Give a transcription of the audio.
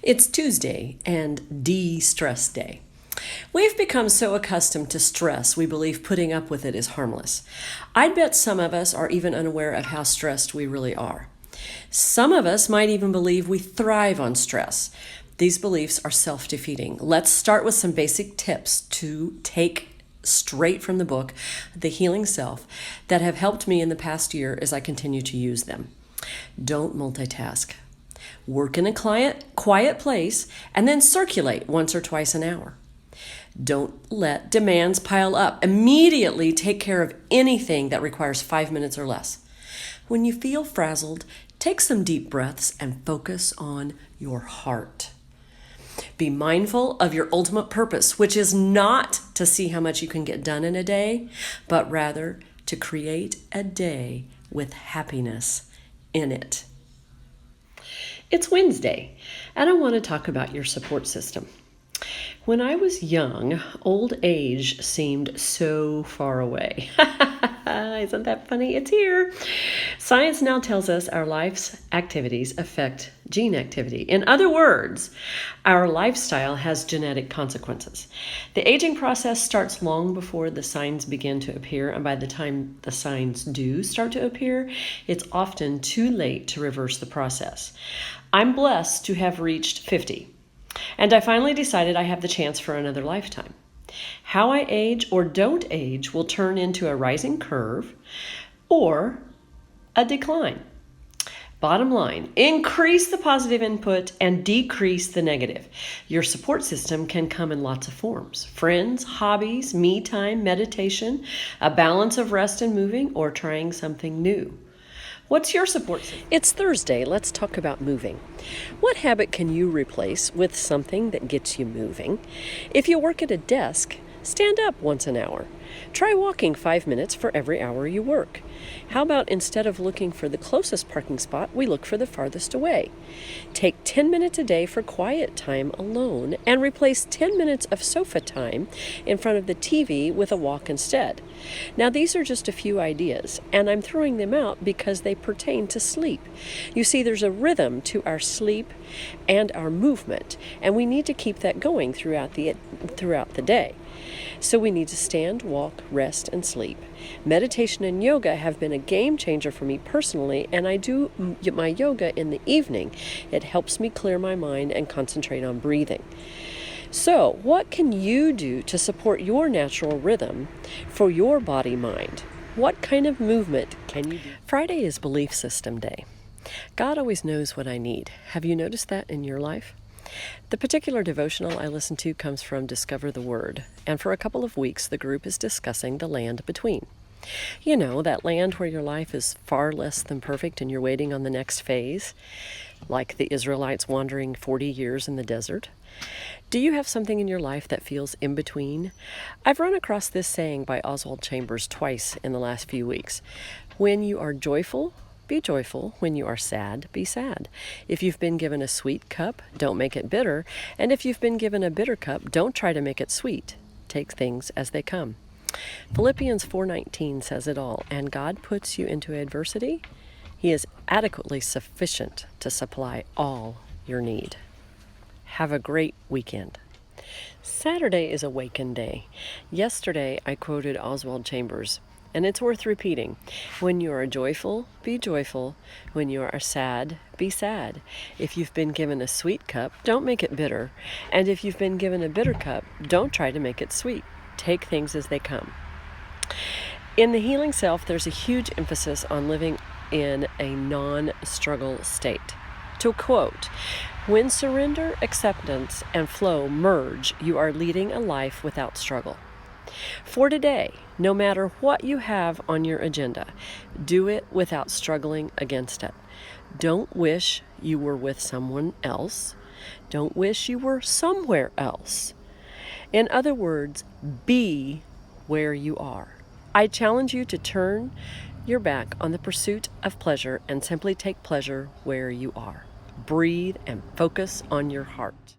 It's Tuesday and de-stress day. We've become so accustomed to stress, we believe putting up with it is harmless. I'd bet some of us are even unaware of how stressed we really are. Some of us might even believe we thrive on stress. These beliefs are self-defeating. Let's start with some basic tips to take straight from the book, The Healing Self, that have helped me in the past year as I continue to use them. Don't multitask. Work in a quiet place and then circulate once or twice an hour. Don't let demands pile up. Immediately take care of anything that requires 5 minutes or less. When you feel frazzled, take some deep breaths and focus on your heart. Be mindful of your ultimate purpose, which is not to see how much you can get done in a day, but rather to create a day with happiness in it. It's Wednesday, and I want to talk about your support system. When I was young, old age seemed so far away. Isn't that funny? It's here. Science now tells us our life's activities affect gene activity. In other words, our lifestyle has genetic consequences. The aging process starts long before the signs begin to appear, and by the time the signs do start to appear, it's often too late to reverse the process. I'm blessed to have reached 50. And I finally decided I have the chance for another lifetime. How I age or don't age will turn into a rising curve or a decline. Bottom line, increase the positive input and decrease the negative. Your support system can come in lots of forms: friends, hobbies, me time, meditation, a balance of rest and moving, or trying something new. What's your support system? It's Thursday. Let's talk about moving. What habit can you replace with something that gets you moving? If you work at a desk, stand up once an hour. Try walking 5 minutes for every hour you work. How about instead of looking for the closest parking spot, we look for the farthest away? Take 10 minutes a day for quiet time alone and replace 10 minutes of sofa time in front of the TV with a walk instead. Now, these are just a few ideas, and I'm throwing them out because they pertain to sleep. You see, there's a rhythm to our sleep and our movement, and we need to keep that going throughout the day. So we need to stand, walk, rest, and sleep. Meditation and yoga have been a game changer for me personally, and I do my yoga in the evening. It helps me clear my mind and concentrate on breathing. So, what can you do to support your natural rhythm for your body-mind? What kind of movement can you do? Friday is Belief System Day. God always knows what I need. Have you noticed that in your life? The particular devotional I listen to comes from Discover the Word, and for a couple of weeks the group is discussing the land between. You know, that land where your life is far less than perfect and you're waiting on the next phase, like the Israelites wandering 40 years in the desert. Do you have something in your life that feels in between? I've run across this saying by Oswald Chambers twice in the last few weeks. When you are joyful, be joyful. When you are sad, be sad. If you've been given a sweet cup, don't make it bitter. And if you've been given a bitter cup, don't try to make it sweet. Take things as they come. Philippians 4:19 says it all. And God puts you into adversity. He is adequately sufficient to supply all your need. Have a great weekend. Saturday is Awaken Day. Yesterday, I quoted Oswald Chambers. And it's worth repeating. When you are joyful, be joyful. When you are sad, be sad. If you've been given a sweet cup, don't make it bitter. And if you've been given a bitter cup, don't try to make it sweet. Take things as they come. In The Healing Self, there's a huge emphasis on living in a non-struggle state. To quote, when surrender, acceptance, and flow merge, you are leading a life without struggle. For today, no matter what you have on your agenda, do it without struggling against it. Don't wish you were with someone else. Don't wish you were somewhere else. In other words, be where you are. I challenge you to turn your back on the pursuit of pleasure and simply take pleasure where you are. Breathe and focus on your heart.